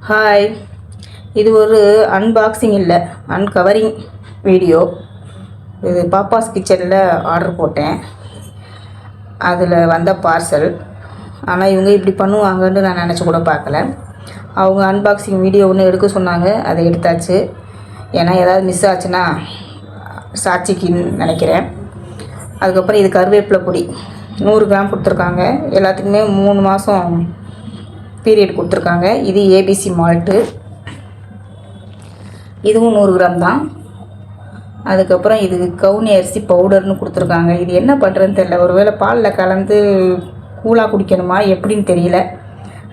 Hi, இது ஒரு unboxing இல்லை, அன்கவரிங் வீடியோ. இது பாப்பாஸ் கிச்சனில் ஆர்டர் போட்டேன். அதில் வந்த பார்சல். ஆனால் இவங்க இப்படி பண்ணுவாங்கன்னு நான் நினச்சி கூட பார்க்கல. அவங்க அன்பாக்சிங் வீடியோ ஒன்று எடுக்க சொன்னாங்க, அதை எடுத்தாச்சு. ஏன்னா ஏதாவது மிஸ் ஆச்சுன்னா சாட்சிக்குன்னு நினைக்கிறேன். அதுக்கப்புறம் இது கருவேப்பிலை பொடி 100 கிராம் கொடுத்துருக்காங்க. எல்லாத்துக்குமே 3 மாதம் பீரியட் கொடுத்துருக்காங்க. இது ஏபிசி மால்ட்டு, இதுவும் 100 கிராம் தான். அதுக்கப்புறம் இது கவுனி அரிசி பவுடர்னு கொடுத்துருக்காங்க. இது என்ன பண்ணுறதுன்னு தெரியல. ஒருவேளை பாலில் கலந்து கூழாக குடிக்கணுமா எப்படின்னு தெரியல.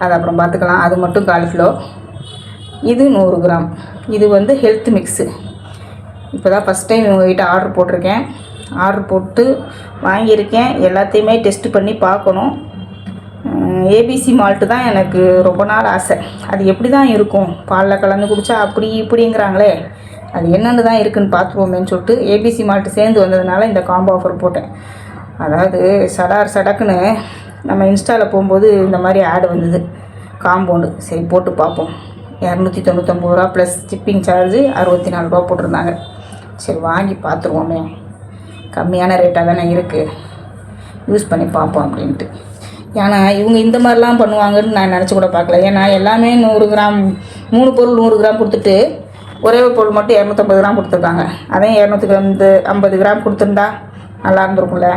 அது அப்புறம் பார்த்துக்கலாம். அது மட்டும் 1/4 கிலோ. இது 100 கிராம். இது வந்து ஹெல்த் மிக்ஸு. இப்போ தான் ஃபஸ்ட் டைம் இவங்ககிட்ட ஆர்டர் போட்டிருக்கேன். ஆர்டர் போட்டு வாங்கியிருக்கேன். எல்லாத்தையுமே டெஸ்ட் பண்ணி பார்க்கணும். ஏபிசி மால்ட்டு தான் எனக்கு ரொம்ப நாள் ஆசை. அது எப்படி தான் இருக்கும், பாலில் கலந்து குடித்தா அப்படி இப்படிங்கிறாங்களே, அது என்னென்னு தான் இருக்குதுன்னு பார்த்துருவோமேன்னு சொல்லிட்டு ஏபிசி மால்ட்டு சேர்ந்து வந்ததுனால இந்த காம்போ ஆஃபர் போட்டேன். அதாவது சடக்குன்னு நம்ம இன்ஸ்டாவில் போகும்போது இந்த மாதிரி ஆடு வந்தது, காம்பவுண்டு. சரி போட்டு பார்ப்போம். 299 ரூபா ப்ளஸ் ஷிப்பிங் சார்ஜு 64 ரூபா போட்டிருந்தாங்க. சரி வாங்கி பார்த்துருவோமே, கம்மியான ரேட்டாக தானே இருக்குது, யூஸ் பண்ணி பார்ப்போம் அப்படின்ட்டு. ஏன்னா இவங்க இந்த மாதிரிலாம் பண்ணுவாங்கன்னு நான் நினச்சி கூட பார்க்கல. ஏன்னா எல்லாமே 100 கிராம், 3 பொருள் 100 கிராம் கொடுத்துட்டு ஒரே ஒரு பொருள் மட்டும் 250 கிராம் கொடுத்துருக்காங்க. அதையும் 250 கிராம் கொடுத்துருந்தா நல்லா இருந்திருக்கும்ல.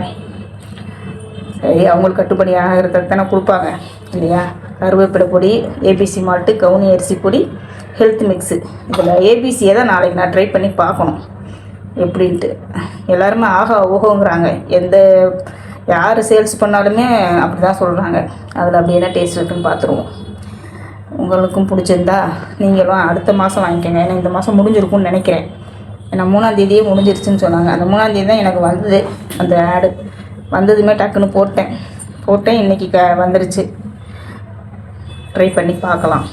சரி, அவங்களுக்கு கட்டுப்படி ஆகிறத தானே கொடுப்பாங்க இல்லையா. கருவேப்பிலை பொடி, ஏபிசி மால்ட்டு, கவுனி அரிசி பொடி, ஹெல்த் மிக்ஸு. இதில் ஏபிசியை தான் நாளைக்கு நான் ட்ரை பண்ணி பார்க்கணும் எப்படின்ட்டு. எல்லாருமே ஆகா ஓகோங்கிறாங்க. யார் சேல்ஸ் பண்ணாலுமே அப்படி தான் சொல்கிறாங்க. அதில் அப்படி என்ன டேஸ்ட் இருக்குதுன்னு பார்த்துருவோம். உங்களுக்கும் பிடிச்சிருந்தா நீங்களும் அடுத்த மாதம் வாங்கிக்கோங்க. ஏன்னா இந்த மாதம் முடிஞ்சிருக்கும்னு நினைக்கிறேன். ஏன்னா 3ஆம் தேதியே முடிஞ்சிருச்சுன்னு சொன்னாங்க. அந்த 3ஆம் தேதி தான் எனக்கு வந்தது அந்த ஆடு. வந்ததுமே டக்குன்னு போட்டேன். இன்றைக்கி வந்துருச்சு. ட்ரை பண்ணி பார்க்கலாம்.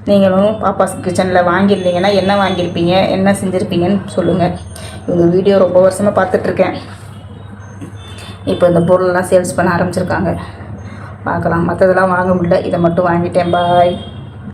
நீங்களும் பாப்பாஸ் கிச்சனில் வாங்கியிருந்தீங்கன்னா என்ன வாங்கியிருப்பீங்க, என்ன செஞ்சுருப்பீங்கன்னு சொல்லுங்கள். இந்த வீடியோ ரொம்ப வருஷமாக பார்த்துட்ருக்கேன். இப்போ இந்த பொருள்லாம் சேல்ஸ் பண்ண ஆரம்பிச்சிருக்காங்க. பார்க்கலாம். மற்றதெல்லாம் வாங்க முடியல, இதை மட்டும் வாங்கிட்டேன். பாய்.